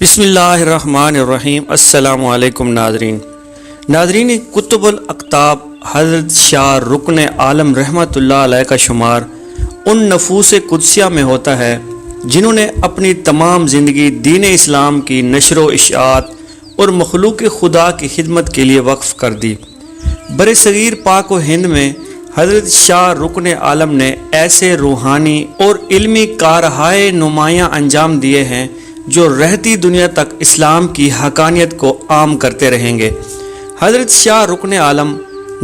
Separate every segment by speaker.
Speaker 1: بسم اللہ الرحمن الرحیم۔ السلام علیکم ناظرین کتب الاقطاب حضرت شاہ رکن عالم رحمۃ اللہ علیہ کا شمار ان نفوس قدسیہ میں ہوتا ہے جنہوں نے اپنی تمام زندگی دین اسلام کی نشر و اشاعت اور مخلوق خدا کی خدمت کے لیے وقف کر دی۔ برصغیر پاک و ہند میں حضرت شاہ رکن عالم نے ایسے روحانی اور علمی کارہائے نمایاں انجام دیے ہیں جو رہتی دنیا تک اسلام کی حقانیت کو عام کرتے رہیں گے۔ حضرت شاہ رکن عالم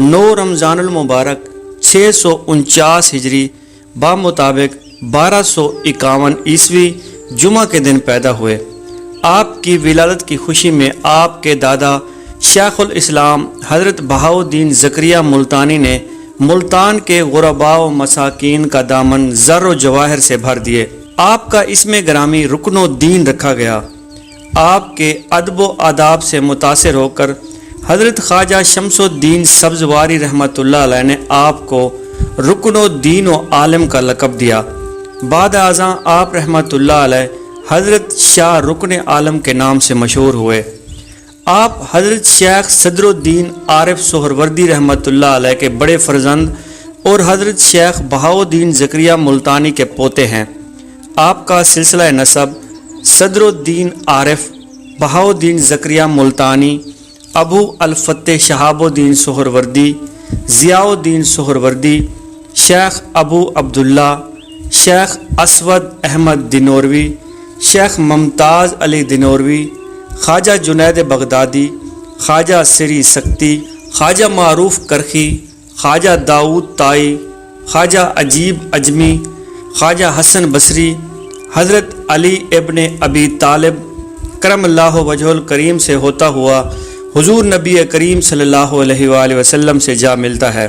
Speaker 1: 9 رمضان المبارک 649 ہجری بمطابق 1251 عیسوی جمعہ کے دن پیدا ہوئے۔ آپ کی ولادت کی خوشی میں آپ کے دادا شیخ الاسلام حضرت بہاؤالدین زکریا ملتانی نے ملتان کے غرباء و مساکین کا دامن زر و جواہر سے بھر دیے۔ آپ کا اسم گرامی رکن الدین رکھا گیا۔ آپ کے ادب و آداب سے متاثر ہو کر حضرت خواجہ شمس الدین سبزواری رحمۃ اللہ علیہ نے آپ کو رکن الدین و عالم کا لقب دیا۔ بعد ازاں آپ رحمۃ اللہ علیہ حضرت شاہ رکن عالم کے نام سے مشہور ہوئے۔ آپ حضرت شیخ صدر الدین عارف سہروردی رحمۃ اللہ علیہ کے بڑے فرزند اور حضرت شیخ بہاؤالدین زکریا ملتانی کے پوتے ہیں۔ آپ کا سلسلہ نسب صدر الدین عارف، بہاؤالدین زکریا ملتانی، ابو الفتح شہاب الدین سہروردی، ضیاء الدین سہروردی، شیخ ابو عبداللہ، شیخ اسود احمد دینوروی، شیخ ممتاز علی دینوروی، خواجہ جنید بغدادی، خواجہ سری سکتی، خواجہ معروف کرخی، خواجہ داؤد طائی، خواجہ عجیب اجمی، خواجہ حسن بصری، حضرت علی ابن ابی طالب کرم اللہ وجہ الکریم سے ہوتا ہوا حضور نبی کریم صلی اللہ علیہ وآلہ وسلم سے جا ملتا ہے۔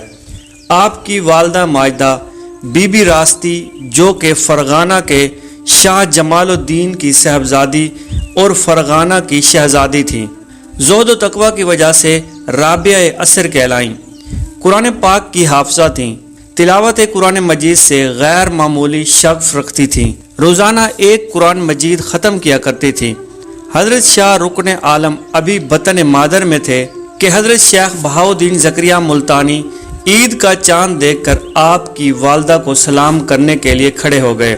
Speaker 1: آپ کی والدہ ماجدہ بی بی راستی جو کہ فرغانہ کے شاہ جمال الدین کی صاحبزادی اور فرغانہ کی شہزادی تھیں، زہد و تقوی کی وجہ سے رابعہ عصر کہلائیں۔ قرآن پاک کی حافظہ تھیں، تلاوت قرآن مجید سے غیر معمولی شغف رکھتی تھیں، روزانہ ایک قرآن مجید ختم کیا کرتی تھیں۔ حضرت شاہ رکن عالم ابھی بطن مادر میں تھے کہ حضرت شیخ بہاؤالدین زکریا ملتانی عید کا چاند دیکھ کر آپ کی والدہ کو سلام کرنے کے لیے کھڑے ہو گئے۔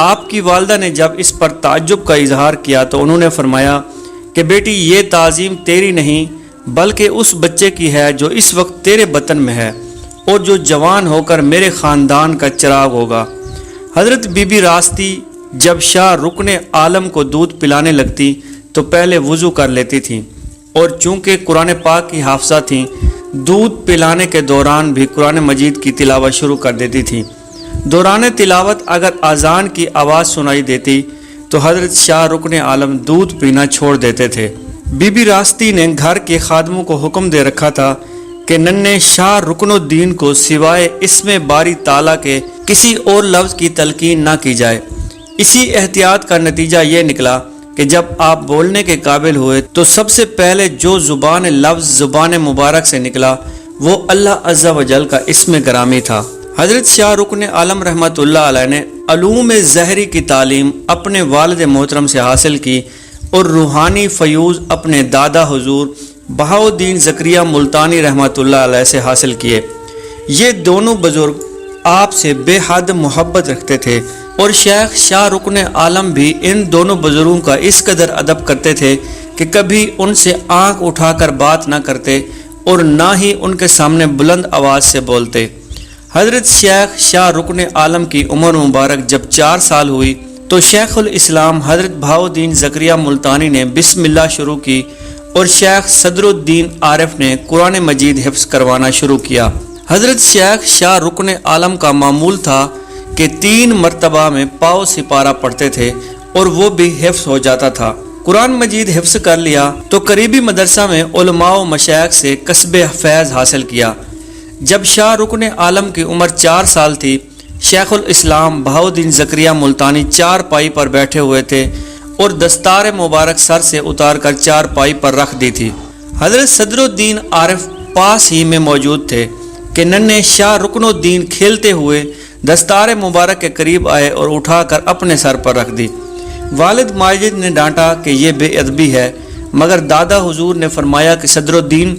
Speaker 1: آپ کی والدہ نے جب اس پر تعجب کا اظہار کیا تو انہوں نے فرمایا کہ بیٹی یہ تعظیم تیری نہیں بلکہ اس بچے کی ہے جو اس وقت تیرے بطن میں ہے اور جو جوان ہو کر میرے خاندان کا چراغ ہوگا۔ حضرت بی بی راستی جب شاہ رکن عالم کو دودھ پلانے لگتی تو پہلے وضو کر لیتی تھیں اور چونکہ قرآن پاک کی حافظہ تھیں دودھ پلانے کے دوران بھی قرآن مجید کی تلاوت شروع کر دیتی تھیں۔ دوران تلاوت اگر اذان کی آواز سنائی دیتی تو حضرت شاہ رکن عالم دودھ پینا چھوڑ دیتے تھے۔ بی بی راستی نے گھر کے خادموں کو حکم دے رکھا تھا کہ ننھے شاہ رکن الدین کو سوائے اسم باری تعالیٰ کے کسی اور لفظ کی تلقین نہ کی جائے۔ اسی احتیاط کا نتیجہ یہ نکلا کہ جب آپ بولنے کے قابل ہوئے تو سب سے پہلے جو لفظ زبان مبارک سے نکلا وہ اللہ عز و جل کا اسم گرامی تھا۔ حضرت شاہ رکن عالم رحمۃ اللہ علیہ نے علوم ظاہری کی تعلیم اپنے والد محترم سے حاصل کی اور روحانی فیوض اپنے دادا حضور بہاؤالدین زکریا ملتانی رحمۃ اللہ علیہ سے حاصل کیے۔ یہ دونوں بزرگ آپ سے بے حد محبت رکھتے تھے اور شیخ شاہ رکن عالم بھی ان دونوں بزرگوں کا اس قدر ادب کرتے تھے کہ کبھی ان سے آنکھ اٹھا کر بات نہ کرتے اور نہ ہی ان کے سامنے بلند آواز سے بولتے۔ حضرت شیخ شاہ رکن عالم کی عمر مبارک جب 4 سال ہوئی تو شیخ الاسلام حضرت بہاؤالدین زکریا ملتانی نے بسم اللہ شروع کی اور شیخ صدر الدین عارف نے قرآن مجید حفظ کروانا شروع کیا۔ حضرت شیخ شاہ رکن عالم کا معمول تھا کہ 3 مرتبہ میں پاؤ سپارہ پڑھتے تھے اور وہ بھی حفظ ہو جاتا تھا۔ قرآن مجید حفظ کر لیا تو قریبی مدرسہ میں علماء و مشائخ سے کسب فیض حاصل کیا۔ جب شاہ رکن عالم کی عمر 4 سال تھی شیخ الاسلام بہاؤالدین زکریا ملتانی 4 پائی پر بیٹھے ہوئے تھے اور دستار مبارک سر سے اتار کر 4 پائی پر رکھ دی تھی۔ حضرت صدر الدین عارف پاس ہی میں موجود تھے کہ ننھے شاہ رکن الدین کھیلتے ہوئے دستار مبارک کے قریب آئے اور اٹھا کر اپنے سر پر رکھ دی۔ والد ماجد نے ڈانٹا کہ یہ بے ادبی ہے، مگر دادا حضور نے فرمایا کہ صدر الدین،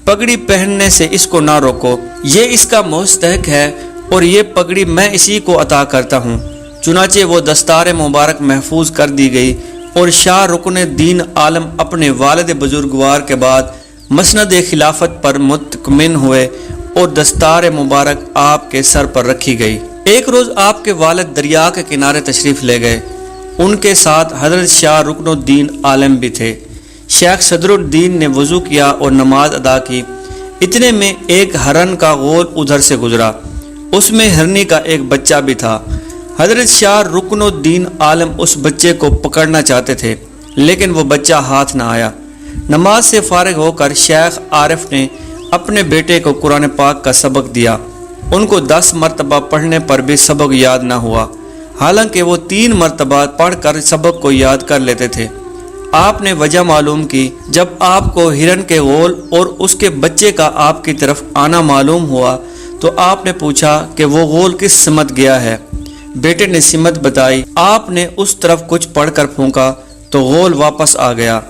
Speaker 1: پگڑی پہننے سے اس کو نہ روکو، یہ اس کا مستحق ہے اور یہ پگڑی میں اسی کو عطا کرتا ہوں۔ چنانچہ وہ دستار مبارک محفوظ کر دی گئی اور شاہ رکن دین عالم اپنے والد بزرگوار کے بعد مسند خلافت پر مطمئن ہوئے اور دستار مبارک آپ کے سر پر رکھی گئی۔ ایک روز آپ کے والد دریا کے کنارے تشریف لے گئے، ان کے ساتھ حضرت شاہ رکن الدین عالم بھی تھے۔ شیخ صدر الدین نے وضو کیا اور نماز ادا کی، اتنے میں ایک ہرن کا غول ادھر سے گزرا، اس میں ہرنی کا ایک بچہ بھی تھا۔ حضرت شاہ رکن الدین عالم اس بچے کو پکڑنا چاہتے تھے، لیکن وہ بچہ ہاتھ نہ آیا۔ نماز سے فارغ ہو کر شیخ عارف نے اپنے بیٹے کو قرآن پاک کا سبق دیا، ان کو 10 مرتبہ پڑھنے پر بھی سبق یاد نہ ہوا، حالانکہ وہ 3 مرتبہ پڑھ کر سبق کو یاد کر لیتے تھے۔ آپ نے وجہ معلوم کی، جب آپ کو ہرن کے غول اور اس کے بچے کا آپ کی طرف آنا معلوم ہوا تو آپ نے پوچھا کہ وہ غول کس سمت گیا ہے۔ بیٹے نے سمت بتائی، آپ نے اس طرف کچھ پڑھ کر پھونکا تو غول واپس آ گیا۔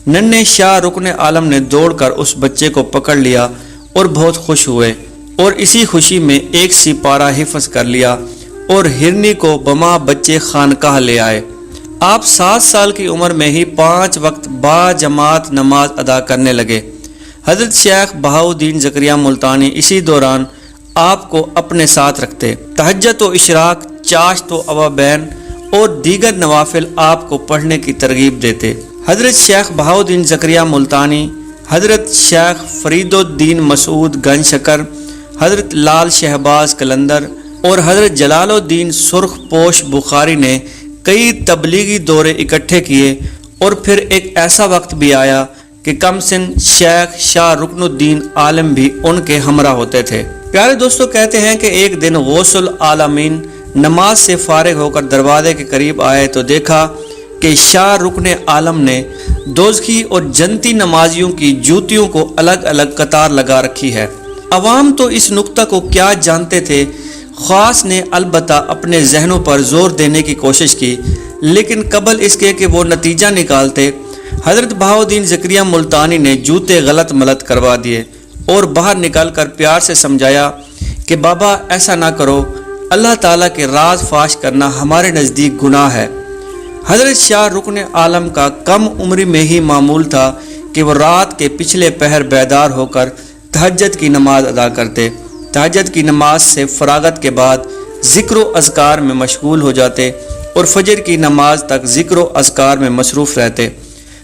Speaker 1: ننھے شاہ رکن عالم نے دوڑ کر اس بچے کو پکڑ لیا اور بہت خوش ہوئے، اور اسی خوشی میں ایک سپارہ حفظ کر لیا اور ہرنی کو بما بچے خانقاہ لے آئے۔ آپ 7 سال کی عمر میں ہی 5 وقت با جماعت نماز ادا کرنے لگے۔ حضرت شیخ بہاؤالدین زکریا ملتانی اسی دوران آپ کو اپنے ساتھ رکھتے، تہجد و اشراق، چاشت و اوابین اور دیگر نوافل آپ کو پڑھنے کی ترغیب دیتے۔ حضرت شیخ بہاؤالدین زکریا ملتانی، حضرت شیخ فرید الدین مسعود گنج شکر، حضرت لال شہباز قلندر اور حضرت جلال الدین سرخ پوش بخاری نے کئی تبلیغی دورے اکٹھے کیے، اور پھر ایک ایسا وقت بھی آیا کہ کم سن شیخ شاہ رکن الدین عالم بھی ان کے ہمراہ ہوتے تھے۔ پیارے دوستو، کہتے ہیں کہ ایک دن غوث العالمین نماز سے فارغ ہو کر دروازے کے قریب آئے تو دیکھا کہ شاہ رکن عالم نے دوزخی اور جنتی نمازیوں کی جوتیوں کو الگ الگ قطار لگا رکھی ہے۔ عوام تو اس نکتہ کو کیا جانتے تھے، خاص نے البتہ اپنے ذہنوں پر زور دینے کی کوشش کی، لیکن قبل اس کے کہ وہ نتیجہ نکالتے، حضرت بہاؤالدین زکریا ملتانی نے جوتے غلط ملت کروا دیے اور باہر نکل کر پیار سے سمجھایا کہ بابا ایسا نہ کرو، اللہ تعالیٰ کے راز فاش کرنا ہمارے نزدیک گناہ ہے۔ حضرت شاہ رکن عالم کا کم عمری میں ہی معمول تھا کہ وہ رات کے پچھلے پہر بیدار ہو کر تہجد کی نماز ادا کرتے۔ تہجد کی نماز سے فراغت کے بعد ذکر و اذکار میں مشغول ہو جاتے اور فجر کی نماز تک ذکر و اذکار میں مصروف رہتے۔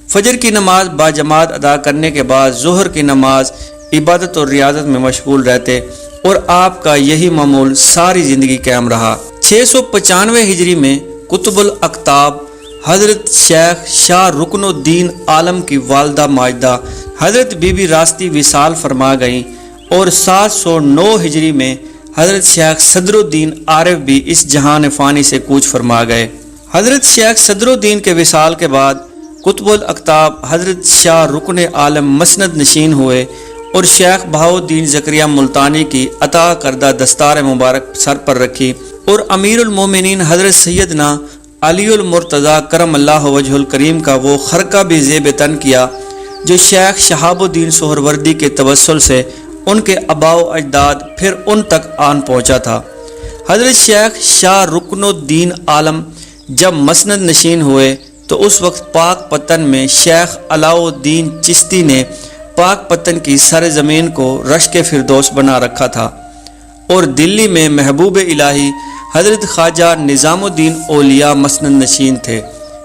Speaker 1: فجر کی نماز باجماعت ادا کرنے کے بعد ظہر کی نماز عبادت اور ریاضت میں مشغول رہتے، اور آپ کا یہی معمول ساری زندگی قائم رہا۔ 695 ہجری میں قطب الاقطاب حضرت شیخ شاہ رکن الدین عالم کی والدہ ماجدہ حضرت بی بی راستی وصال فرما گئیں، اور 709 ہجری میں حضرت شیخ صدر الدین عارف بھی اس جہان فانی سے کوچ فرما گئے۔ حضرت شیخ صدر الدین کے وصال کے بعد قطب الاقطاب حضرت شاہ رکن عالم مسند نشین ہوئے اور شیخ بہاؤالدین زکریا ملتانی کی عطا کردہ دستار مبارک سر پر رکھی، اور امیر المومنین حضرت سیدنا علی المرتضیٰ کرم اللہ وجہ الکریم کا وہ خرقہ بھی زیب تن کیا جو شیخ شہاب الدین سہروردی کے توسل سے ان کے آباء و اجداد پھر ان تک آن پہنچا تھا۔ حضرت شیخ شاہ رکن الدین عالم جب مسند نشین ہوئے تو اس وقت پاک پتن میں شیخ علاء الدین چشتی نے پاک پتن کی سر زمین کو رشک فردوس بنا رکھا تھا، اور دلی میں محبوب الہی حضرت خواجہ نظام الدین اولیاء مسند نشین تھے،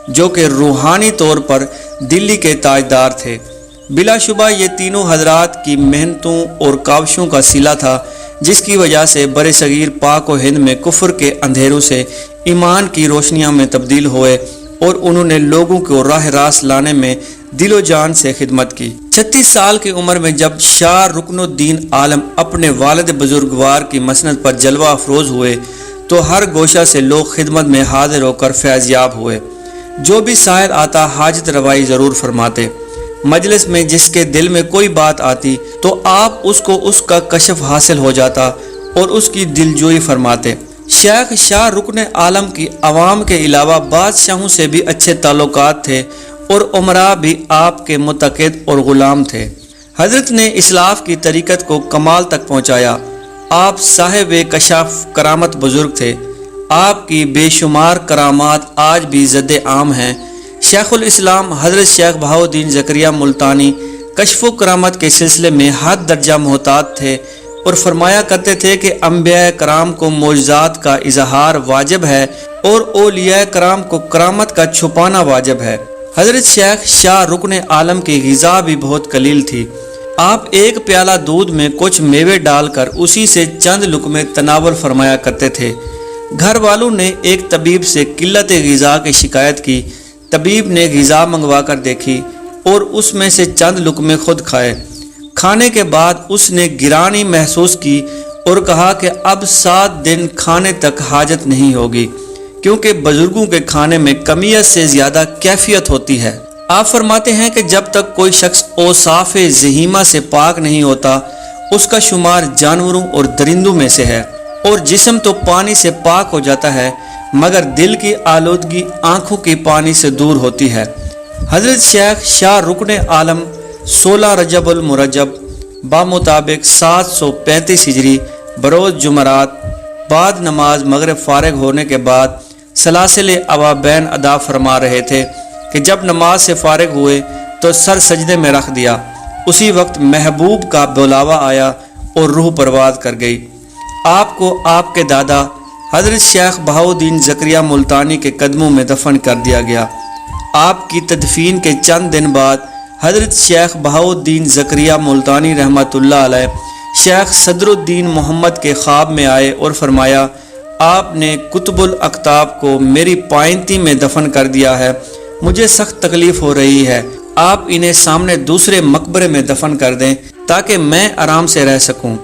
Speaker 1: جو کہ روحانی طور پر دلی کے تاجدار تھے۔ بلا شبہ یہ تینوں حضرات کی محنتوں اور کاوشوں کا صلہ تھا، جس کی وجہ سے بر صغیر پاک و ہند میں کفر کے اندھیروں سے ایمان کی روشنیاں میں تبدیل ہوئے، اور انہوں نے لوگوں کو راہ راست لانے میں دل و جان سے خدمت کی۔ 36 سال کی عمر میں جب شاہ رکن الدین عالم اپنے والد بزرگوار کی مسند پر جلوہ افروز ہوئے تو ہر گوشہ سے لوگ خدمت میں حاضر ہو کر فیض یاب ہوئے۔ جو بھی سائل آتا حاجت روائی ضرور فرماتے۔ مجلس میں جس کے دل میں کوئی بات آتی تو آپ اس کو اس کا کشف حاصل ہو جاتا اور اس کی دلجوئی فرماتے۔ شیخ شاہ رکن عالم کی عوام کے علاوہ بادشاہوں سے بھی اچھے تعلقات تھے اور عمراء بھی آپ کے متقد اور غلام تھے۔ حضرت نے اسلاف کی طریقت کو کمال تک پہنچایا۔ آپ صاحب کشف کرامت بزرگ تھے۔ آپ کی بے شمار کرامات آج بھی زد عام ہیں۔ شیخ الاسلام حضرت شیخ بہاؤالدین زکریا ملتانی کشف و کرامت کے سلسلے میں حد درجہ محتاط تھے اور فرمایا کرتے تھے کہ انبیاء کرام کو معجزات کا اظہار واجب ہے اور اولیاء کرام کو کرامت کا چھپانا واجب ہے۔ حضرت شیخ شاہ رکن عالم کی غذا بھی بہت قلیل تھی۔ آپ ایک پیالہ دودھ میں کچھ میوے ڈال کر اسی سے چند لقمے تناول فرمایا کرتے تھے۔ گھر والوں نے ایک طبیب سے قلت غذا کی شکایت کی۔ طبیب نے غذا منگوا کر دیکھی اور اس میں سے چند لقمے خود کھائے۔ کھانے کے بعد اس نے گرانی محسوس کی اور کہا کہ اب 7 دن کھانے تک حاجت نہیں ہوگی، کیونکہ بزرگوں کے کھانے میں کمیت سے زیادہ کیفیت ہوتی ہے۔ آپ فرماتے ہیں کہ جب تک کوئی شخص اوصاف زہیمہ سے پاک نہیں ہوتا، اس کا شمار جانوروں اور درندوں میں سے ہے، اور جسم تو پانی سے پاک ہو جاتا ہے مگر دل کی آلودگی آنکھوں کی پانی سے دور ہوتی ہے۔ حضرت شیخ شاہ رکن عالم 16 رجب المرجب بامطابق 735 ہجری بروز جمعرات بعد نماز مغرب فارغ ہونے کے بعد سلاسل اوابین ادا فرما رہے تھے کہ جب نماز سے فارغ ہوئے تو سر سجدے میں رکھ دیا۔ اسی وقت محبوب کا بلاوا آیا اور روح پرواز کر گئی۔ آپ کو آپ کے دادا حضرت شیخ بہاؤالدین زکریا ملتانی کے قدموں میں دفن کر دیا گیا۔ آپ کی تدفین کے چند دن بعد حضرت شیخ بہاؤالدین زکریا ملتانی رحمۃ اللہ علیہ شیخ صدر الدین محمد کے خواب میں آئے اور فرمایا، آپ نے قطب الاقطاب کو میری پائنتی میں دفن کر دیا ہے، مجھے سخت تکلیف ہو رہی ہے، آپ انہیں سامنے دوسرے مقبرے میں دفن کر دیں تاکہ میں آرام سے رہ سکوں۔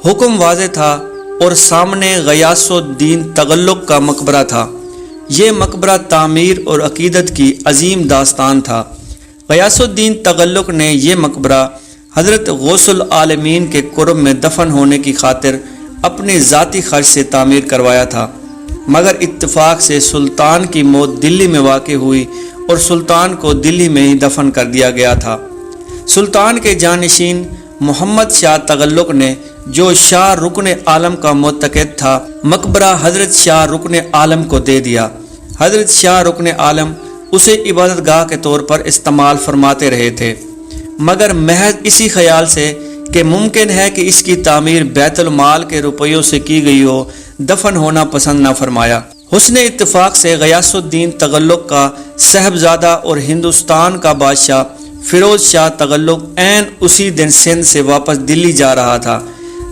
Speaker 1: حکم واضح تھا اور سامنے غیاث الدین تغلق کا مقبرہ تھا۔ یہ مقبرہ تعمیر اور عقیدت کی عظیم داستان تھا۔ غیاث الدین تغلق نے یہ مقبرہ حضرت غوث العالمین کے قرب میں دفن ہونے کی خاطر اپنے ذاتی خرچ سے تعمیر کروایا تھا، مگر اتفاق سے سلطان کی موت دلی میں واقع ہوئی اور سلطان کو دلی میں ہی دفن کر دیا گیا تھا۔ سلطان کے جانشین محمد شاہ تغلق نے، جو شاہ رکن عالم کا معتقد تھا، مقبرہ حضرت شاہ رکن عالم کو دے دیا۔ حضرت شاہ رکن عالم اسے عبادت گاہ کے طور پر استعمال فرماتے رہے تھے، مگر محض اسی خیال سے کہ ممکن ہے کہ اس کی تعمیر بیت المال کے روپیوں سے کی گئی ہو، دفن ہونا پسند نہ فرمایا۔ حسن اتفاق سے غیاث الدین تغلق کا صاحبزادہ اور ہندوستان کا بادشاہ فیروز شاہ تغلق عین اسی دن سندھ سے واپس دلی جا رہا تھا۔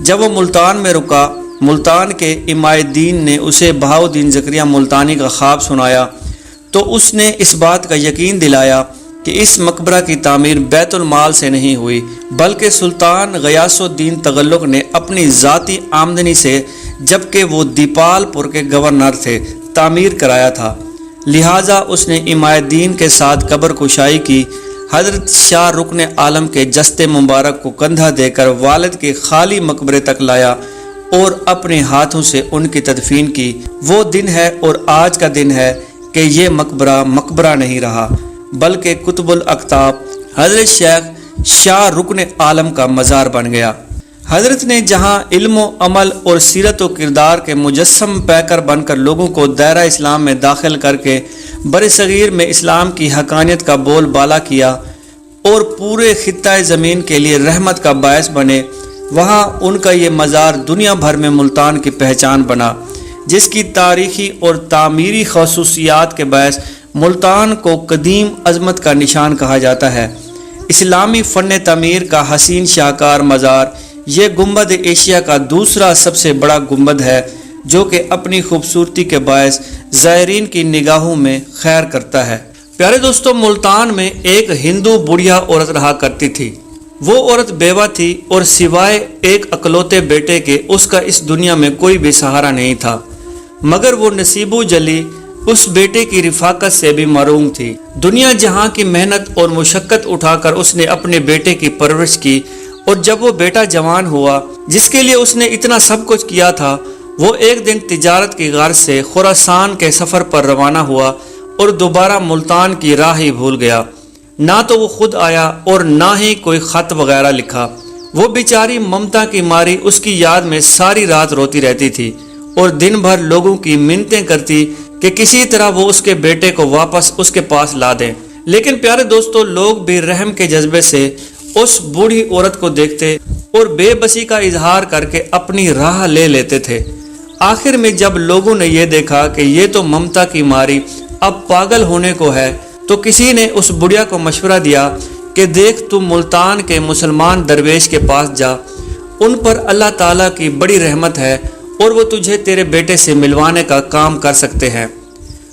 Speaker 1: جب وہ ملتان میں رکا، ملتان کے امام الدین نے اسے بہاؤالدین زکریا ملتانی کا خواب سنایا تو اس نے اس بات کا یقین دلایا کہ اس مقبرہ کی تعمیر بیت المال سے نہیں ہوئی، بلکہ سلطان غیاث الدین تغلق نے اپنی ذاتی آمدنی سے، جبکہ وہ دیپال پور کے گورنر تھے، تعمیر کرایا تھا۔ لہٰذا اس نے امام الدین کے ساتھ قبر کشائی کی، حضرت شاہ رکن عالم کے جسد مبارک کو کندھا دے کر والد کے خالی مقبرے تک لایا اور اپنے ہاتھوں سے ان کی تدفین کی۔ وہ دن ہے اور آج کا دن ہے کہ یہ مقبرہ نہیں رہا، بلکہ قطب الاقطاب حضرت شیخ شاہ رکن عالم کا مزار بن گیا۔ حضرت نے جہاں علم و عمل اور سیرت و کردار کے مجسم پیکر بن کر لوگوں کو دائرہ اسلام میں داخل کر کے بر صغیر میں اسلام کی حقانیت کا بول بالا کیا اور پورے خطہ زمین کے لیے رحمت کا باعث بنے، وہاں ان کا یہ مزار دنیا بھر میں ملتان کی پہچان بنا، جس کی تاریخی اور تعمیری خصوصیات کے باعث ملتان کو قدیم عظمت کا نشان کہا جاتا ہے۔ اسلامی فن تعمیر کا حسین شاہکار مزار یہ گنبد ایشیا کا دوسرا سب سے بڑا گنبد ہے، جو کہ اپنی خوبصورتی کے باعث زائرین کی نگاہوں میں خیر کرتا ہے۔ پیارے دوستو، ملتان میں ایک ہندو بڑھیا عورت رہا کرتی تھی۔ وہ عورت بیوہ تھی اور سوائے ایک اکلوتے بیٹے کے اس کا اس دنیا میں کوئی بھی سہارا نہیں تھا، مگر وہ نصیب و جلی اس بیٹے کی رفاقت سے بھی محروم تھی۔ دنیا جہاں کی محنت اور مشقت اٹھا کر اس نے اپنے بیٹے کی پرورش کی، اور جب وہ بیٹا جوان ہوا، جس کے لیے اس نے اتنا سب کچھ کیا تھا، وہ ایک دن تجارت کی غرض سے خراسان کے سفر پر روانہ ہوا اور دوبارہ ملتان کی راہ ہی بھول گیا۔ نہ تو وہ خود آیا اور نہ ہی کوئی خط وغیرہ لکھا۔ وہ بیچاری ممتا کی ماری اس کی یاد میں ساری رات روتی رہتی تھی اور دن بھر لوگوں کی منتیں کرتی کہ کسی طرح وہ اس کے بیٹے کو واپس اس کے پاس لا دیں۔ لیکن پیارے دوستو، لوگ بھی رحم کے جذبے سے اس بوڑھی عورت کو دیکھتے اور بے بسی کا اظہار کر کے اپنی راہ لے لیتے تھے۔ آخر میں جب لوگوں نے یہ دیکھا کہ یہ تو ممتا کی ماری اب پاگل ہونے کو ہے، تو کسی نے اس بڑھیا کو مشورہ دیا کہ دیکھ، تو ملتان کے مسلمان درویش کے پاس جا، ان پر اللہ تعالیٰ کی بڑی رحمت ہے اور وہ تجھے تیرے بیٹے سے ملوانے کا کام کر سکتے ہیں۔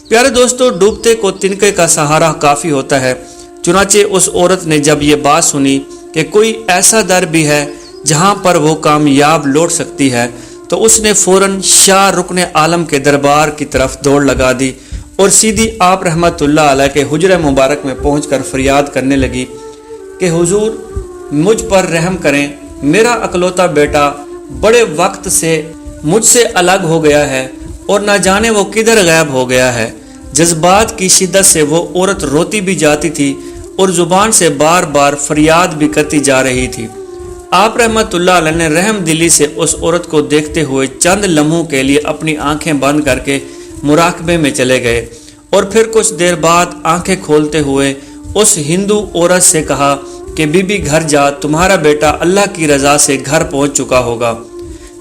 Speaker 1: پیارے دوستو، ڈوبتے کو تنکے کا سہارا کافی ہوتا ہے۔ چنانچہ اس عورت نے جب یہ بات سنی کہ کوئی ایسا در بھی ہے جہاں پر وہ کامیاب لوٹ سکتی ہے، تو اس نے فوراً شاہ رکن عالم کے دربار کی طرف دوڑ لگا دی اور سیدھی آپ رحمت اللہ علیہ کے حجرہ مبارک میں پہنچ کر فریاد کرنے لگی کہ حضور مجھ پر رحم کریں، میرا اکلوتا بیٹا بڑے وقت سے مجھ سے الگ ہو گیا ہے اور نہ جانے وہ کدھر غائب ہو گیا ہے۔ جذبات کی شدت سے وہ عورت روتی بھی جاتی تھی اور زبان سے بار بار فریاد بھی کرتی جا رہی تھی۔ آپ رحمت اللہ علیہ نے رحم دلی سے اس عورت کو دیکھتے ہوئے چند لمحوں کے لیے اپنی آنکھیں بند کر کے مراقبے میں چلے گئے اور پھر کچھ دیر بعد آنکھیں کھولتے ہوئے اس ہندو عورت سے کہا کہ بی بی گھر جا، تمہارا بیٹا اللہ کی رضا سے گھر پہنچ چکا ہوگا۔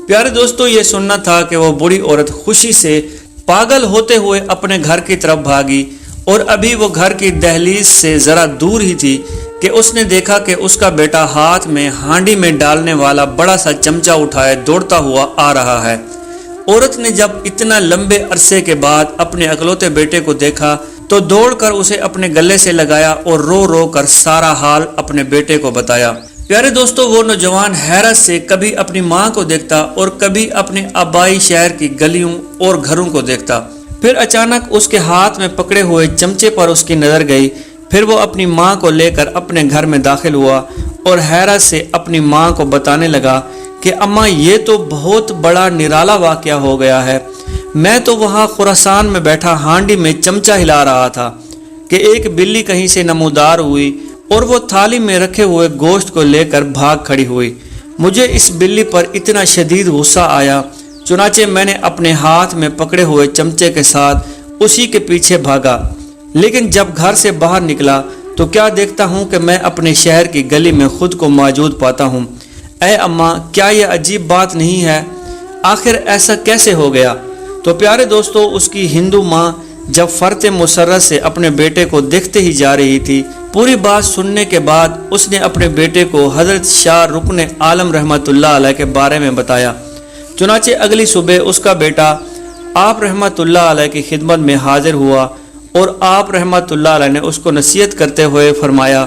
Speaker 1: پیارے دوستو، یہ سننا تھا کہ وہ بوڑھی عورت خوشی سے پاگل ہوتے ہوئے اپنے گھر کی طرف بھاگی اور ابھی وہ گھر کی دہلیز سے ذرا دور ہی تھی کہ اس نے دیکھا کہ اس کا بیٹا ہاتھ میں ہانڈی میں ڈالنے والا بڑا سا چمچہ اٹھائے دوڑتا ہوا آ رہا ہے۔ عورت نے جب اتنا لمبے عرصے کے بعد اپنے اکلوتے بیٹے کو دیکھا تو دوڑ کر اسے اپنے گلے سے لگایا اور رو رو کر سارا حال اپنے بیٹے کو بتایا۔ پیارے دوستو، وہ نوجوان حیرت سے کبھی اپنی ماں کو دیکھتا اور کبھی اپنے آبائی شہر کی گلیوں اور گھروں کو دیکھتا۔ پھر اچانک اس کے ہاتھ میں پکڑے ہوئے چمچے پر اس کی نظر گئی۔ پھر وہ اپنی ماں کو لے کر اپنے گھر میں داخل ہوا اور حیرت سے اپنی ماں کو بتانے لگا کہ اماں، یہ تو بہت بڑا نرالا واقعہ ہو گیا ہے۔ میں تو وہاں خراسان میں بیٹھا ہانڈی میں چمچہ ہلا رہا تھا کہ ایک بلی کہیں سے نمودار ہوئی اور وہ تھالی میں رکھے ہوئے گوشت کو لے کر بھاگ کھڑی ہوئی۔ مجھے اس بلی پر اتنا شدید غصہ آیا، چنانچہ میں نے اپنے ہاتھ میں پکڑے ہوئے چمچے کے ساتھ اسی کے پیچھے بھاگا۔ لیکن جب گھر سے باہر نکلا تو کیا دیکھتا ہوں کہ میں اپنے شہر کی گلی میں خود کو موجود پاتا ہوں۔ اے اماں، کیا یہ عجیب بات نہیں ہے؟ آخر ایسا کیسے ہو گیا؟ تو پیارے دوستو، اس کی ہندو ماں جب فرط مسرت سے اپنے بیٹے کو دیکھتے ہی جا رہی تھی، پوری بات سننے کے بعد اس نے اپنے بیٹے کو حضرت شاہ رکن عالم رحمت اللہ علیہ کے بارے میں بتایا۔ چنانچہ اگلی صبح اس کا بیٹا آپ رحمت اللہ علیہ کی خدمت میں حاضر ہوا اور آپ رحمت اللہ علیہ نے اس کو نصیحت کرتے ہوئے فرمایا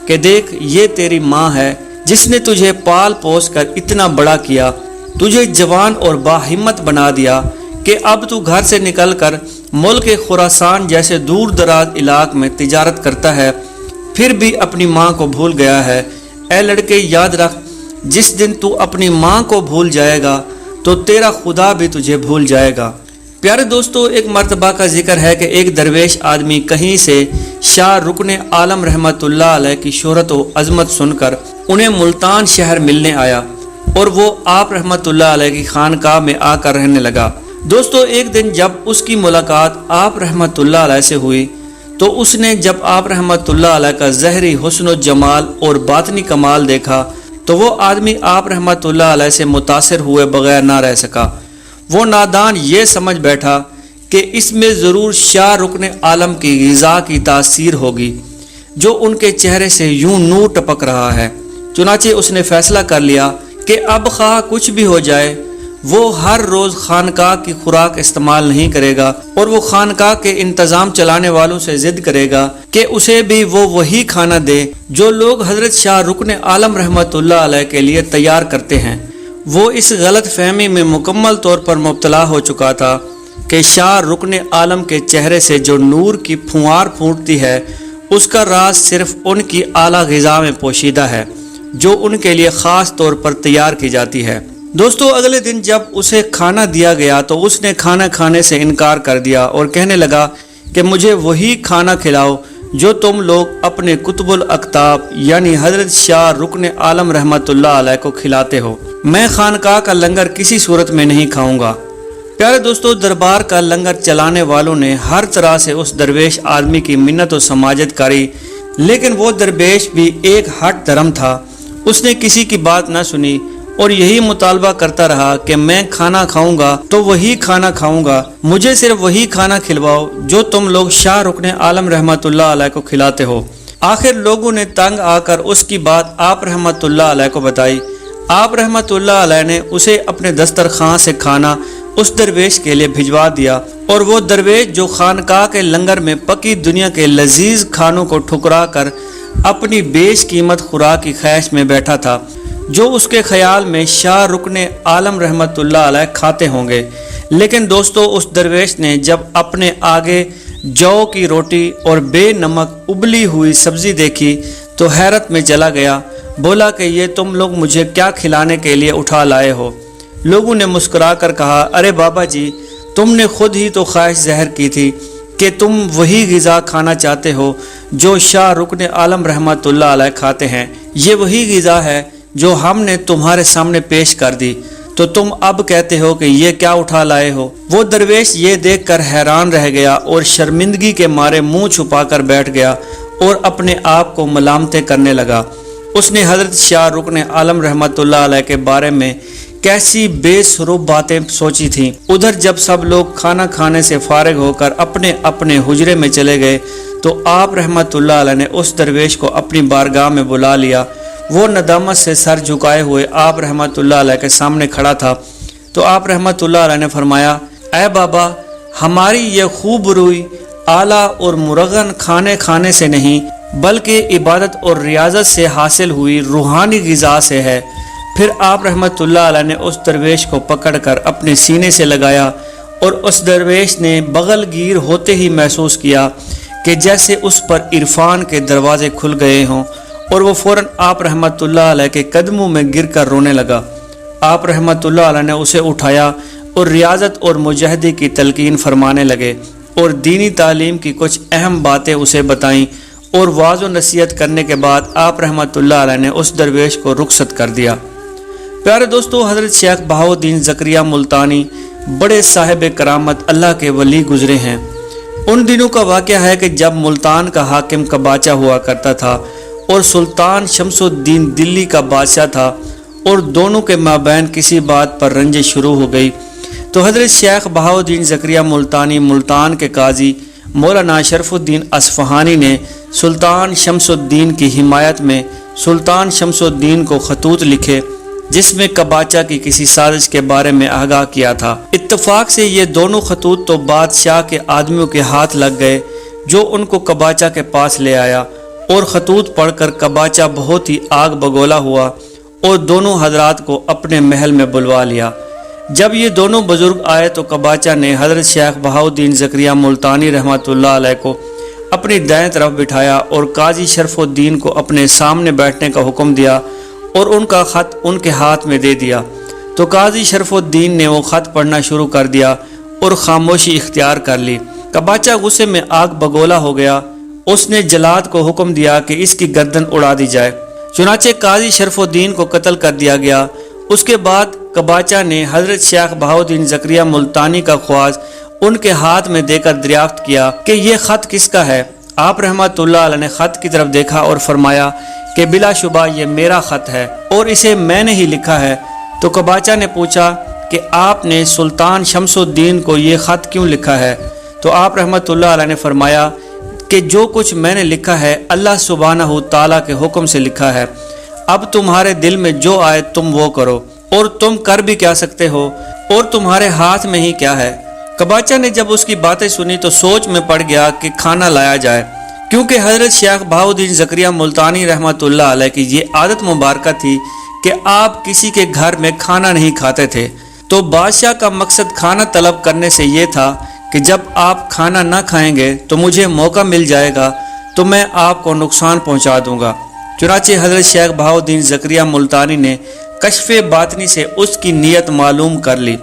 Speaker 1: کہ دیکھ، یہ تیری ماں ہے جس نے تجھے پال پوس کر اتنا بڑا کیا، تجھے جوان اور باہمت بنا دیا کہ اب تو گھر سے نکل کر ملک خراسان جیسے دور دراز علاقے میں تجارت کرتا ہے، پھر بھی اپنی ماں کو بھول گیا ہے۔ اے لڑکے، یاد رکھ، جس دن تو اپنی ماں کو بھول جائے گا تو تیرا خدا بھی تجھے بھول جائے گا۔ پیارے دوستو، ایک مرتبہ کا ذکر ہے کہ ایک درویش آدمی کہیں سے شاہ رکن عالم رحمت اللہ علیہ کی شہرت و عظمت سن کر انہیں ملتان شہر ملنے آیا اور وہ آپ رحمت اللہ علیہ کی خانقاہ میں آ کر رہنے لگا۔ دوستو، ایک دن جب اس کی ملاقات آپ رحمت اللہ علیہ سے ہوئی تو اس نے جب آپ رحمت اللہ علیہ کا ظاہری حسن و جمال اور باطنی کمال دیکھا تو وہ آدمی آپ رحمت اللہ علیہ سے متاثر ہوئے بغیر نہ رہ سکا۔ وہ نادان یہ سمجھ بیٹھا کہ اس میں ضرور شاہ رکن عالم کی غذا کی تاثیر ہوگی جو ان کے چہرے سے یوں نور ٹپک رہا ہے۔ چنانچہ اس نے فیصلہ کر لیا کہ اب خواہ کچھ بھی ہو جائے وہ ہر روز خانقاہ کی خوراک استعمال نہیں کرے گا اور وہ خانقاہ کے انتظام چلانے والوں سے ضد کرے گا کہ اسے بھی وہ وہی کھانا دے جو لوگ حضرت شاہ رکن عالم رحمت اللہ علیہ کے لیے تیار کرتے ہیں۔ وہ اس غلط فہمی میں مکمل طور پر مبتلا ہو چکا تھا کہ شاہ رکن عالم کے چہرے سے جو نور کی پھوار پھوٹتی ہے اس کا راز صرف ان کی اعلیٰ غذا میں پوشیدہ ہے جو ان کے لیے خاص طور پر تیار کی جاتی ہے۔ دوستو اگلے دن جب اسے کھانا دیا گیا تو اس نے کھانا کھانے سے انکار کر دیا اور کہنے لگا کہ مجھے وہی کھانا کھلاؤ جو تم لوگ اپنے قطب الاقطاب یعنی حضرت شاہ رکن عالم رحمۃ اللہ علیہ کو کھلاتے ہو، میں خانقاہ کا لنگر کسی صورت میں نہیں کھاؤں گا۔ پیارے دوستو، دربار کا لنگر چلانے والوں نے ہر طرح سے اس درویش آدمی کی منت و سماجت کری، لیکن وہ درویش بھی ایک ہٹ دھرم تھا۔ اس نے کسی کی بات نہ سنی اور یہی مطالبہ کرتا رہا کہ میں کھانا کھاؤں گا تو وہی کھانا کھاؤں گا، مجھے صرف وہی کھانا کھلواؤ جو تم لوگ شاہ رکن عالم رحمۃ اللہ علیہ کو کھلاتے ہو۔ آخر لوگوں نے تنگ آ کر اس کی بات آپ رحمۃ اللہ علیہ کو بتائی۔ آپ رحمۃ اللہ علیہ نے اسے اپنے دسترخوان سے کھانا اس درویش کے لیے بھجوا دیا، اور وہ درویش جو خانقاہ کے لنگر میں پکی دنیا کے لذیذ کھانوں کو ٹھکرا کر اپنی بیش قیمت خوراک کی خواہش میں بیٹھا تھا، جو اس کے خیال میں شاہ رکن عالم رحمۃ اللہ علیہ کھاتے ہوں گے، لیکن دوستو اس درویش نے جب اپنے آگے جو کی روٹی اور بے نمک ابلی ہوئی سبزی دیکھی تو حیرت میں چلا گیا۔ بولا کہ یہ تم لوگ مجھے کیا کھلانے کے لیے اٹھا لائے ہو؟ لوگوں نے مسکرا کر کہا، ارے بابا جی، تم نے خود ہی تو خواہش ظاہر کی تھی کہ تم وہی غذا کھانا چاہتے ہو جو شاہ رکن عالم رحمۃ اللہ علیہ کھاتے ہیں، یہ وہی غذا ہے جو ہم نے تمہارے سامنے پیش کر دی، تو تم اب کہتے ہو کہ یہ کیا اٹھا لائے ہو؟ وہ درویش یہ دیکھ کر حیران رہ گیا اور شرمندگی کے مارے منہ چھپا کر بیٹھ گیا اور اپنے آپ کو ملامتیں کرنے لگا۔ اس نے حضرت شاہ رکن عالم رحمۃ اللہ علیہ کے بارے میں کیسی بے سروب باتیں سوچی تھیں۔ ادھر جب سب لوگ کھانا کھانے سے فارغ ہو کر اپنے اپنے حجرے میں چلے گئے تو آپ رحمۃ اللہ علیہ نے اس درویش کو اپنی بارگاہ میں بلا لیا۔ وہ ندامت سے سر جھکائے ہوئے آپ رحمۃ اللہ علیہ کے سامنے کھڑا تھا، تو آپ رحمۃ اللہ علیہ نے فرمایا، اے بابا، ہماری یہ خوب روئی اعلیٰ اور مرغن کھانے کھانے سے نہیں بلکہ عبادت اور ریاضت سے حاصل ہوئی روحانی غذا سے ہے۔ پھر آپ رحمۃ اللہ علیہ نے اس درویش کو پکڑ کر اپنے سینے سے لگایا اور اس درویش نے بغل گیر ہوتے ہی محسوس کیا کہ جیسے اس پر عرفان کے دروازے کھل گئے ہوں، اور وہ فوراً آپ رحمۃ اللہ علیہ کے قدموں میں گر کر رونے لگا۔ آپ رحمۃ اللہ علیہ نے اسے اٹھایا اور ریاضت اور مجاہدے کی تلقین فرمانے لگے اور دینی تعلیم کی کچھ اہم باتیں اسے بتائیں، اور واعظ و نصیحت کرنے کے بعد آپ رحمۃ اللہ علیہ نے اس درویش کو رخصت کر دیا۔ پیارے دوستو، حضرت شیخ بہاؤالدین زکریا ملتانی بڑے صاحب کرامت اللہ کے ولی گزرے ہیں۔ ان دنوں کا واقعہ ہے کہ جب ملتان کا حاکم قباچہ ہوا کرتا تھا اور سلطان شمس الدین دلی کا بادشاہ تھا، اور دونوں کے مابین کسی بات پر رنجش شروع ہو گئی، تو حضرت شیخ بہاؤالدین زکریا ملتانی ملتان کے قاضی مولانا شرف الدین اصفہانی نے سلطان شمس الدین کی حمایت میں سلطان شمس الدین کو خطوط لکھے جس میں قباچہ کی کسی سازش کے بارے میں آگاہ کیا تھا۔ اتفاق سے یہ دونوں خطوط تو بادشاہ کے آدمیوں کے ہاتھ لگ گئے جو ان کو قباچہ کے پاس لے آیا، اور خطوط پڑھ کر قباچہ بہت ہی آگ بگولا ہوا اور دونوں حضرات کو اپنے محل میں بلوا لیا۔ جب یہ دونوں بزرگ آئے تو قباچہ نے حضرت شیخ بہاؤالدین زکریا ملتانی رحمۃ اللہ علیہ کو اپنی دائیں طرف بٹھایا اور قاضی شرف الدین کو اپنے سامنے بیٹھنے کا حکم دیا اور ان کا خط ان کے ہاتھ میں دے دیا، تو قاضی شرف الدین نے وہ خط پڑھنا شروع کر دیا اور خاموشی اختیار کر لی۔ قباچہ غصے میں آگ بگولا ہو گیا۔ اس نے جلاد کو حکم دیا کہ اس کی گردن اڑا دی جائے، چنانچہ قاضی شرف الدین کو قتل کر دیا گیا۔ اس کے بعد قباچہ نے حضرت شیخ بہاؤالدین زکریا ملتانی کا خواص ان کے ہاتھ میں دے کر دریافت کیا کہ یہ خط کس کا ہے۔ آپ رحمۃ اللہ علیہ نے خط کی طرف دیکھا اور فرمایا کہ بلا شبہ یہ میرا خط ہے اور اسے میں نے ہی لکھا ہے۔ تو قباچہ نے پوچھا کہ آپ نے سلطان شمس الدین کو یہ خط کیوں لکھا ہے؟ تو آپ رحمۃ اللہ علیہ نے فرمایا کہ جو کچھ میں نے لکھا ہے اللہ سبحانہ تعالیٰ کے حکم سے لکھا ہے، اب تمہارے دل میں جو آئے تم وہ کرو، اور تم کر بھی کیا سکتے ہو، اور تمہارے ہاتھ میں ہی کیا ہے۔ قباچہ نے جب اس کی باتیں سنی تو سوچ میں پڑ گیا کہ کھانا لایا جائے، کیونکہ حضرت شیخ بہاؤالدین زکریا ملتانی رحمۃ اللہ علیہ کی یہ عادت مبارکہ تھی کہ آپ کسی کے گھر میں کھانا نہیں کھاتے تھے، تو بادشاہ کا مقصد کھانا طلب کرنے سے یہ تھا کہ جب آپ کھانا نہ کھائیں گے تو مجھے موقع مل جائے گا تو میں آپ کو نقصان پہنچا دوں گا۔ چنانچہ حضرت شیخ بہاؤالدین زکریا ملتانی نے کشف باطنی سے اس کی نیت معلوم کر لی۔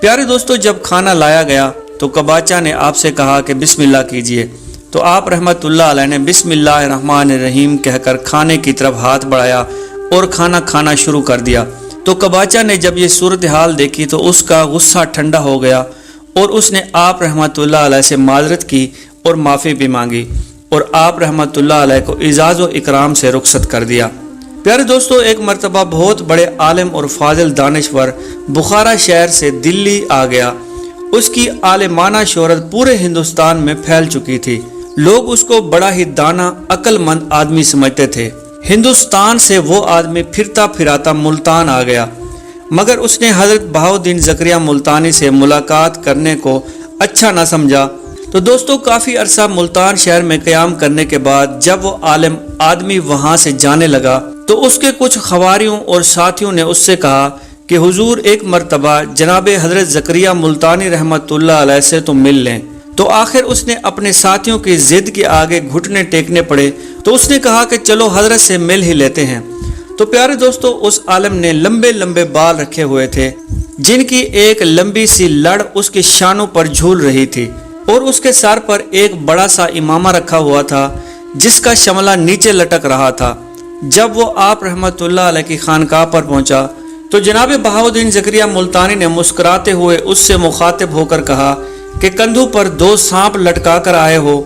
Speaker 1: پیارے دوستو، جب کھانا لایا گیا تو کباچہ نے آپ سے کہا کہ بسم اللہ کیجئے، تو آپ رحمت اللہ علیہ نے بسم اللہ الرحمن الرحیم کہہ کر کھانے کی طرف ہاتھ بڑھایا اور کھانا کھانا شروع کر دیا۔ تو کباچہ نے جب یہ صورتحال دیکھی تو اس کا غصہ ٹھنڈا ہو گیا اور اس نے آپ رحمت اللہ علیہ سے معذرت کی اور معافی بھی مانگی، اور آپ رحمت اللہ علیہ کو اعزاز و اکرام سے رخصت کر دیا۔ پیارے دوستو، ایک مرتبہ بہت بڑے عالم اور فاضل دانشور بخارا شہر سے دلی آ گیا۔ اس کی عالمانہ شہرت پورے ہندوستان میں پھیل چکی تھی۔ لوگ اس کو بڑا ہی دانا عقل مند آدمی سمجھتے تھے۔ ہندوستان سے وہ آدمی پھرتا پھراتا ملتان آ گیا، مگر اس نے حضرت بہاؤالدین زکریا ملتانی سے ملاقات کرنے کو اچھا نہ سمجھا۔ تو دوستو، کافی عرصہ ملتان شہر میں قیام کرنے کے بعد جب وہ عالم آدمی وہاں سے جانے لگا تو اس کے کچھ خواریوں اور ساتھیوں نے اس سے کہا کہ حضور ایک مرتبہ جناب حضرت زکریا ملتانی رحمت اللہ علیہ سے تو مل لیں۔ تو آخر اس نے اپنے ساتھیوں کی ضد کے آگے گھٹنے ٹیکنے پڑے تو اس نے کہا کہ چلو حضرت سے مل ہی لیتے ہیں۔ تو پیارے دوستو، اس عالم نے لمبے لمبے بال رکھے ہوئے تھے جن کی ایک لمبی سی لڑ اس کی شانوں پر جھول رہی تھی، اور اس کے سر پر ایک بڑا سا امامہ رکھا ہوا تھا جس کا شملہ نیچے لٹک رہا تھا۔ جب وہ آپ رحمت اللہ علیہ کی خانقاہ پر پہنچا تو جناب بہاؤالدین زکریا ملتانی نے مسکراتے ہوئے اس سے مخاطب ہو کر کہا کہ کندھوں پر 2 سانپ لٹکا کر آئے ہو۔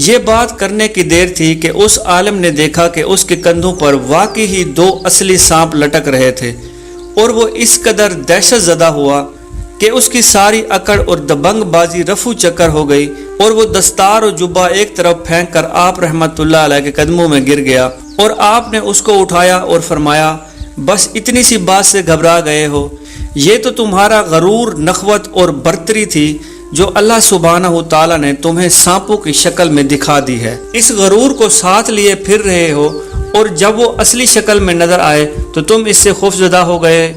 Speaker 1: یہ بات کرنے کی دیر تھی کہ اس عالم نے دیکھا کہ اس کے کندھوں پر واقعی ہی 2 اصلی سانپ لٹک رہے تھے، اور وہ اس قدر دہشت زدہ ہوا کہ اس کی ساری اکڑ اور دبنگ بازی رفو چکر ہو گئی، اور وہ دستار و جبہ ایک طرف پھینک کر آپ رحمت اللہ علیہ کے قدموں میں گر گیا، اور آپ نے اس کو اٹھایا اور فرمایا، بس اتنی سی بات سے گھبرا گئے ہو؟ یہ تو تمہارا غرور، نخوت اور برتری تھی جو اللہ سبحانہ و تعالیٰ نے تمہیں سانپوں کی شکل میں دکھا دی ہے۔ اس غرور کو ساتھ لیے پھر رہے ہو، اور جب وہ اصلی شکل میں نظر آئے تو تم اس سے خوفزدہ ہو گئے۔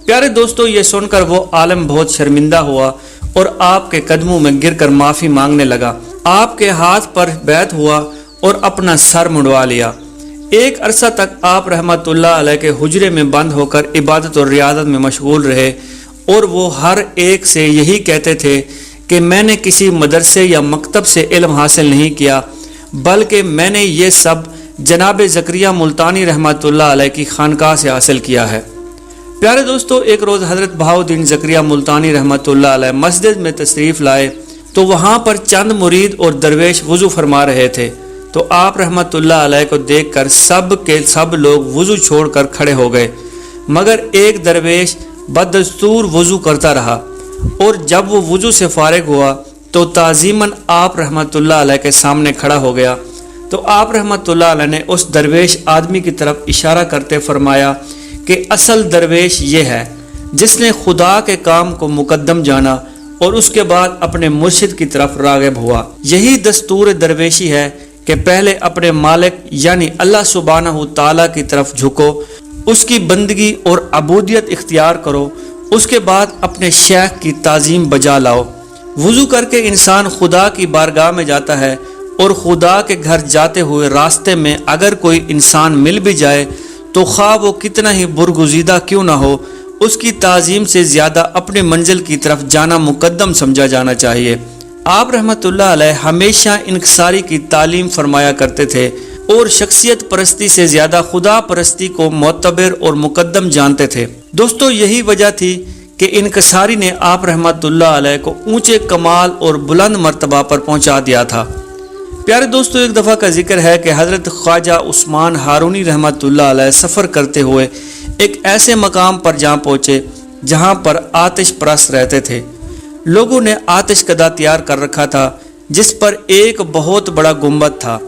Speaker 1: پیارے دوستو، یہ سن کر وہ عالم بہت شرمندہ ہوا اور آپ کے قدموں میں گر کر معافی مانگنے لگا۔ آپ کے ہاتھ پر بیعت ہوا اور اپنا سر منڈوا لیا۔ ایک عرصہ تک آپ رحمت اللہ علیہ کے حجرے میں بند ہو کر عبادت اور ریاضت میں مشغول رہے، اور وہ ہر ایک سے یہی کہتے تھے کہ میں نے کسی مدرسے یا مکتب سے علم حاصل نہیں کیا، بلکہ میں نے یہ سب جناب زکریا ملتانی رحمت اللہ علیہ کی خانقاہ سے حاصل کیا ہے۔ پیارے دوستو، ایک روز حضرت بہاؤالدین زکریا ملتانی رحمت اللہ علیہ مسجد میں تشریف لائے تو وہاں پر چند مرید اور درویش وضو فرما رہے تھے۔ تو آپ رحمت اللہ علیہ کو دیکھ کر سب کے سب لوگ وضو چھوڑ کر کھڑے ہو گئے، مگر ایک درویش بدستور وضو کرتا رہا، اور جب وہ وضو سے فارغ ہوا تو تعظیماً آپ رحمت اللہ علیہ کے سامنے کھڑا ہو گیا۔ تو آپ رحمت اللہ علیہ نے اس درویش آدمی کی طرف اشارہ کرتے فرمایا کہ اصل درویش یہ ہے جس نے خدا کے کام کو مقدم جانا اور اس کے بعد اپنے مرشد کی طرف راغب ہوا۔ یہی دستور درویشی ہے کہ پہلے اپنے مالک یعنی اللہ سبحانہ و تعالیٰ کی طرف جھکو، اس کی بندگی اور عبودیت اختیار کرو، اس کے بعد اپنے شیخ کی تعظیم بجا لاؤ۔ وضو کر کے انسان خدا کی بارگاہ میں جاتا ہے، اور خدا کے گھر جاتے ہوئے راستے میں اگر کوئی انسان مل بھی جائے تو خواہ وہ کتنا ہی برگزیدہ کیوں نہ ہو، اس کی تعظیم سے زیادہ اپنے منزل کی طرف جانا مقدم سمجھا جانا چاہیے۔ آپ رحمت اللہ علیہ ہمیشہ انکساری کی تعلیم فرمایا کرتے تھے، اور شخصیت پرستی سے زیادہ خدا پرستی کو معتبر اور مقدم جانتے تھے۔ دوستو، یہی وجہ تھی کہ انکساری نے آپ رحمت اللہ علیہ کو اونچے کمال اور بلند مرتبہ پر پہنچا دیا تھا۔ پیارے دوستو، ایک دفعہ کا ذکر ہے کہ حضرت خواجہ عثمان ہارونی رحمت اللہ علیہ سفر کرتے ہوئے ایک ایسے مقام پر جا پہنچے جہاں پر آتش پرست رہتے تھے۔ لوگوں نے آتش کدا تیار کر رکھا تھا جس پر ایک بہت بڑا گنبد تھا۔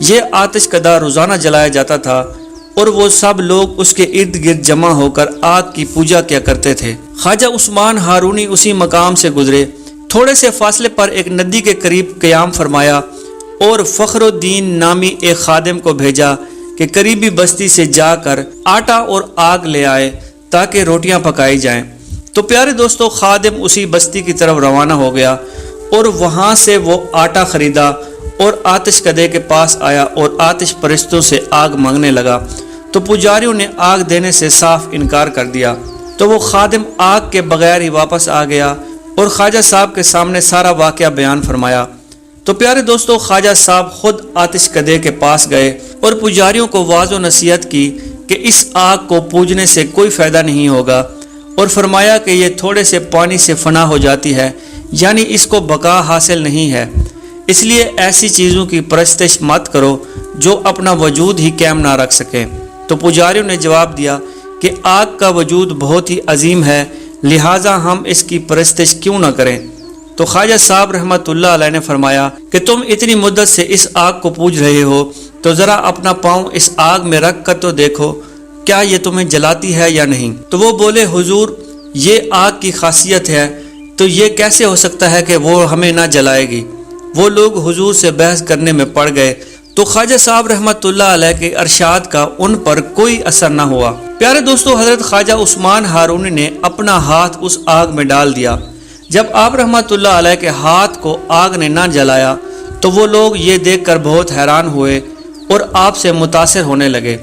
Speaker 1: یہ آتش کدا روزانہ جلایا جاتا تھا، اور وہ سب لوگ اس کے ارد گرد جمع ہو کر آگ کی پوجا کیا کرتے تھے۔ خواجہ عثمان ہارونی اسی مقام سے گزرے، تھوڑے سے فاصلے پر ایک ندی کے قریب قیام فرمایا، اور فخر الدین نامی ایک خادم کو بھیجا کہ قریبی بستی سے جا کر آٹا اور آگ لے آئے تاکہ روٹیاں پکائی جائیں۔ تو پیارے دوستو، خادم اسی بستی کی طرف روانہ ہو گیا، اور وہاں سے وہ آٹا خریدا اور آتش کدے کے پاس آیا اور آتش پرستوں سے آگ مانگنے لگا۔ تو پجاریوں نے آگ دینے سے صاف انکار کر دیا، تو وہ خادم آگ کے بغیر ہی واپس آ گیا اور خواجہ صاحب کے سامنے سارا واقعہ بیان فرمایا۔ تو پیارے دوستو، خواجہ صاحب خود آتش کدے کے پاس گئے اور پجاریوں کو واعظ و نصیحت کی کہ اس آگ کو پوجنے سے کوئی فائدہ نہیں ہوگا، اور فرمایا کہ یہ تھوڑے سے پانی سے فنا ہو جاتی ہے، یعنی اس کو بقا حاصل نہیں ہے، اس لیے ایسی چیزوں کی پرستش مت کرو جو اپنا وجود ہی قائم نہ رکھ سکیں۔ تو پجاریوں نے جواب دیا کہ آگ کا وجود بہت ہی عظیم ہے، لہٰذا ہم اس کی پرستش کیوں نہ کریں۔ تو خواجہ صاحب رحمۃ اللہ علیہ نے فرمایا کہ تم اتنی مدت سے اس آگ کو پوج رہے ہو، تو ذرا اپنا پاؤں اس آگ میں رکھ کر تو دیکھو کیا یہ تمہیں جلاتی ہے یا نہیں۔ تو وہ بولے، حضور یہ آگ کی خاصیت ہے، تو یہ کیسے ہو سکتا ہے کہ وہ ہمیں نہ جلائے گی۔ وہ لوگ حضور سے بحث کرنے میں پڑ گئے، تو خواجہ صاحب رحمۃ اللہ علیہ کے ارشاد کا ان پر کوئی اثر نہ ہوا۔ پیارے دوستو، حضرت خواجہ عثمان ہارونی نے اپنا ہاتھ اس آگ میں ڈال دیا۔ جب آپ رحمۃ اللہ علیہ کے ہاتھ کو آگ نے نہ جلایا تو وہ لوگ یہ دیکھ کر بہت حیران ہوئے اور آپ سے متاثر ہونے لگے۔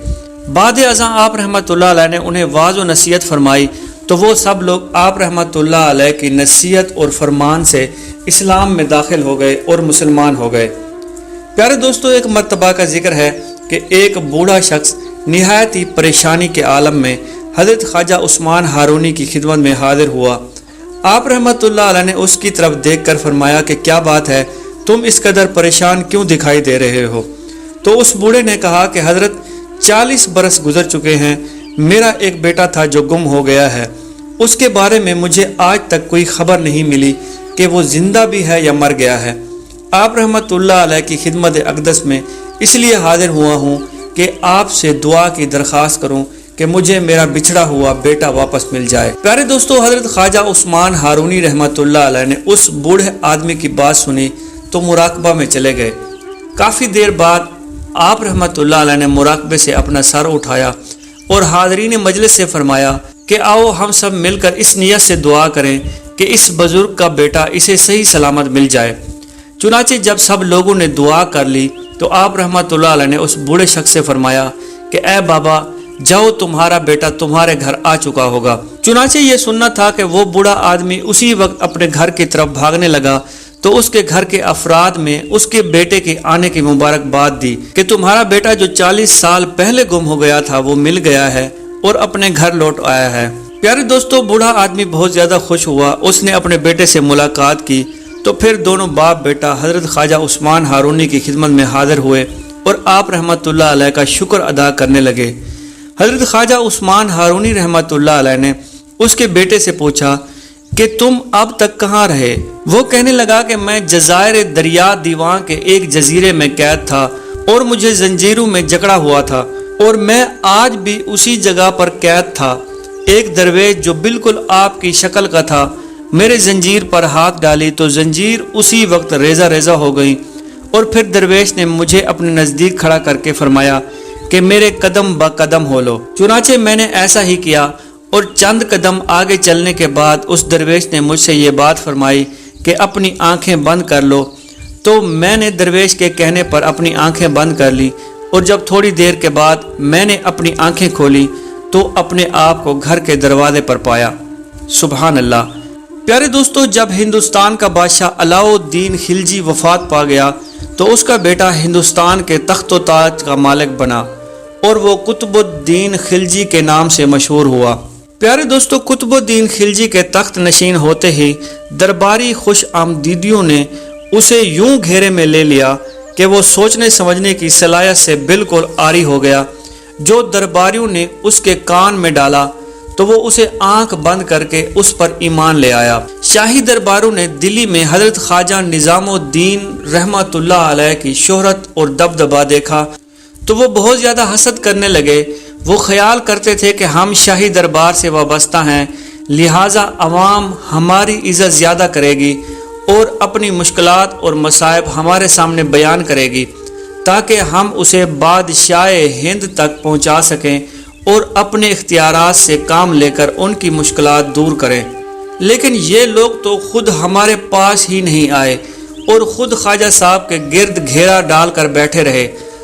Speaker 1: بعد ازاں آپ رحمۃ اللہ علیہ نے انہیں واعظ و نصیحت فرمائی، تو وہ سب لوگ آپ رحمۃ اللہ علیہ کی نصیحت اور فرمان سے اسلام میں داخل ہو گئے اور مسلمان ہو گئے۔ پیارے دوستو، ایک مرتبہ کا ذکر ہے کہ ایک بوڑھا شخص نہایت ہی پریشانی کے عالم میں حضرت خواجہ عثمان ہارونی کی خدمت میں حاضر ہوا۔ آپ رحمۃ اللہ علیہ نے اس کی طرف دیکھ کر فرمایا کہ کیا بات ہے، تم اس قدر پریشان کیوں دکھائی دے رہے ہو؟ تو اس بوڑھے نے کہا کہ حضرت 40 برس گزر چکے ہیں، میرا ایک بیٹا تھا جو گم ہو گیا ہے، اس کے بارے میں مجھے آج تک کوئی خبر نہیں ملی کہ وہ زندہ بھی ہے یا مر گیا ہے۔ آپ رحمۃ اللہ علیہ کی خدمت اقدس میں اس لیے حاضر ہوا ہوں کہ آپ سے دعا کی درخواست کروں کہ مجھے میرا بچھڑا ہوا بیٹا واپس مل جائے۔ پیارے دوستو، حضرت خواجہ عثمان ہارونی رحمۃ اللہ علیہ نے اس بوڑھے آدمی کی بات سنی تو مراقبہ میں چلے گئے۔ کافی دیر بعد آپ رحمۃ اللہ علیہ نے مراقبے سے اپنا سر اٹھایا اور حاضرین مجلس سے فرمایا کہ آؤ ہم سب مل کر اس نیت سے دعا کریں کہ اس بزرگ کا بیٹا اسے صحیح سلامت مل جائے۔ چنانچہ جب سب لوگوں نے دعا کر لی تو آپ رحمۃ اللہ علیہ نے اس بوڑھے شخص سے فرمایا کہ اے بابا، جاؤ تمہارا بیٹا تمہارے گھر آ چکا ہوگا۔ چنانچہ یہ سننا تھا کہ وہ بوڑھا آدمی اسی وقت اپنے گھر کی طرف بھاگنے لگا تو اس کے گھر کے افراد میں اس کے بیٹے کے آنے کی مبارکباد دی کہ تمہارا بیٹا جو 40 سال پہلے گم ہو گیا تھا وہ مل گیا ہے اور اپنے گھر لوٹ آیا ہے۔ پیارے دوستو، بوڑھا آدمی بہت زیادہ خوش ہوا، اس نے اپنے بیٹے سے ملاقات کی، تو پھر دونوں باپ بیٹا حضرت خواجہ عثمان ہارونی کی خدمت میں حاضر ہوئے اور آپ رحمۃ اللہ علیہ کا شکر ادا کرنے لگے۔ حضرت خواجہ عثمان ہارونی رحمۃ اللہ علیہ نے اس کے بیٹے سے پوچھا کہ تم اب تک کہاں رہے؟ وہ کہنے لگا کہ میں جزائر دریا دیوان کے ایک جزیرے میں قید تھا اور مجھے زنجیروں میں جکڑا ہوا تھا، اور میں آج بھی اسی جگہ پر قید تھا۔ ایک درویش جو بالکل آپ کی شکل کا تھا میرے زنجیر پر ہاتھ ڈالی تو زنجیر اسی وقت ریزہ ریزہ ہو گئی، اور پھر درویش نے مجھے اپنے نزدیک کھڑا کر کے فرمایا کہ میرے قدم با قدم ہو لو۔ چنانچہ میں نے ایسا ہی کیا، اور چند قدم آگے چلنے کے بعد اس درویش نے مجھ سے یہ بات فرمائی کہ اپنی آنکھیں بند کر لو۔ تو میں نے درویش کے کہنے پر اپنی آنکھیں بند کر لی، اور جب تھوڑی دیر کے بعد میں نے اپنی آنکھیں کھولی تو اپنے آپ کو گھر کے دروازے پر پایا۔ سبحان اللہ۔ پیارے دوستو، جب ہندوستان کا بادشاہ علاؤ الدین خلجی وفات پا گیا تو اس کا بیٹا ہندوستان کے تخت و تاج کا مالک بنا اور وہ قطب الدین خلجی کے نام سے مشہور ہوا۔ پیارے دوستو، قطب الدین خلجی کے تخت نشین ہوتے ہی درباری خوش آمدیدیوں نے اسے یوں گھیرے میں لے لیا کہ وہ سوچنے سمجھنے کی صلاحیت سے بالکل عاری ہو گیا۔ جو درباریوں نے اس کے کان میں ڈالا تو وہ اسے آنکھ بند کر کے اس پر ایمان لے آیا۔ شاہی درباروں نے دلی میں حضرت خواجہ نظام الدین رحمۃ اللہ علیہ کی شہرت اور دبدبا دیکھا تو وہ بہت زیادہ حسد کرنے لگے۔ وہ خیال کرتے تھے کہ ہم شاہی دربار سے وابستہ ہیں، لہٰذا عوام ہماری عزت زیادہ کرے گی اور اپنی مشکلات اور مصائب ہمارے سامنے بیان کرے گی تاکہ ہم اسے بادشاہ ہند تک پہنچا سکیں اور اپنے اختیارات سے کام لے کر ان کی مشکلات دور کریں۔ لیکن یہ لوگ تو خود ہمارے پاس ہی نہیں آئے اور خود خواجہ صاحب کے گرد گھیرا ڈال کر بیٹھے رہے،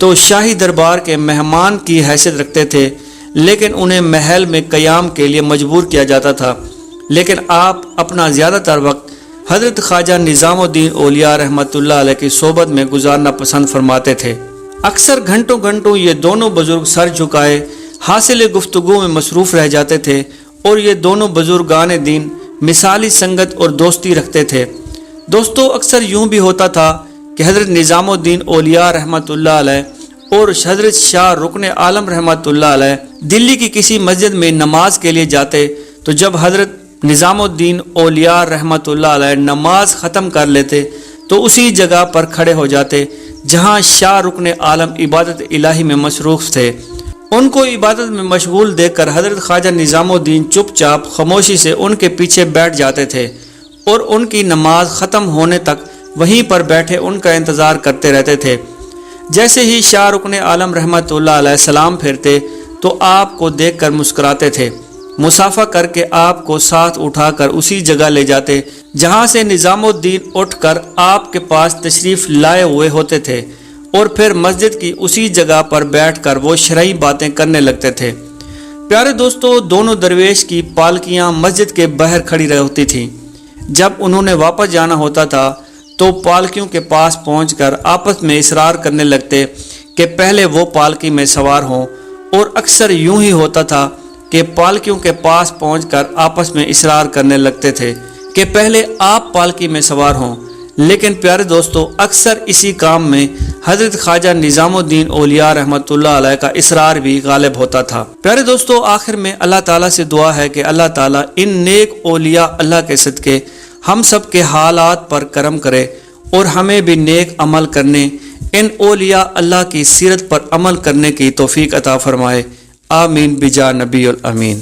Speaker 1: تو شاہی دربار کے مہمان کی حیثیت رکھتے تھے، لیکن انہیں محل میں قیام کے لیے مجبور کیا جاتا تھا۔ لیکن آپ اپنا زیادہ تر وقت حضرت خواجہ نظام الدین اولیاء رحمۃ اللہ علیہ کی صحبت میں گزارنا پسند فرماتے تھے۔ اکثر گھنٹوں گھنٹوں یہ دونوں بزرگ سر جھکائے حاصل گفتگو میں مصروف رہ جاتے تھے، اور یہ دونوں بزرگان دین مثالی سنگت اور دوستی رکھتے تھے۔ دوستو، اکثر یوں بھی ہوتا تھا کہ حضرت نظام الدین اولیاء رحمۃ اللہ علیہ اور حضرت شاہ رکن عالم رحمۃ اللہ علیہ دلی کی کسی مسجد میں نماز کے لیے جاتے، تو جب حضرت نظام الدین اولیاء رحمۃ اللہ علیہ نماز ختم کر لیتے تو اسی جگہ پر کھڑے ہو جاتے جہاں شاہ رکن عالم عبادت الہی میں مصروف تھے۔ ان کو عبادت میں مشغول دیکھ کر حضرت خواجہ نظام الدین چپ چاپ خاموشی سے ان کے پیچھے بیٹھ جاتے تھے اور ان کی نماز ختم ہونے تک وہیں پر بیٹھے ان کا انتظار کرتے رہتے تھے۔ جیسے ہی شاہ رکن عالم رحمۃ اللہ علیہ سلام پھیرتے تو آپ کو دیکھ کر مسکراتے تھے، مصافحہ کر کے آپ کو ساتھ اٹھا کر اسی جگہ لے جاتے جہاں سے نظام الدین اٹھ کر آپ کے پاس تشریف لائے ہوئے ہوتے تھے، اور پھر مسجد کی اسی جگہ پر بیٹھ کر وہ شرعی باتیں کرنے لگتے تھے۔ پیارے دوستو، دونوں درویش کی پالکیاں مسجد کے باہر کھڑی ہوتی تھیں۔ جب انہوں نے واپس جانا ہوتا تھا تو پالکیوں کے پاس پہنچ کر آپس میں اصرار کرنے لگتے کہ پہلے وہ پالکی میں سوار ہوں، اور اکثر یوں ہی ہوتا تھا کہ پالکیوں کے پاس پہنچ کر آپس میں اصرار کرنے لگتے تھے کہ پہلے آپ پالکی میں سوار ہوں۔ لیکن پیارے دوستو، اکثر اسی کام میں حضرت خواجہ نظام الدین اولیاء رحمۃ اللہ علیہ کا اصرار بھی غالب ہوتا تھا۔ پیارے دوستو، آخر میں اللہ تعالیٰ سے دعا ہے کہ اللہ تعالیٰ ان نیک اولیاء اللہ کے صدقے ہم سب کے حالات پر کرم کرے، اور ہمیں بھی نیک عمل کرنے، ان اولیاء اللہ کی سیرت پر عمل کرنے کی توفیق عطا فرمائے۔ آمین بجا نبی الامین۔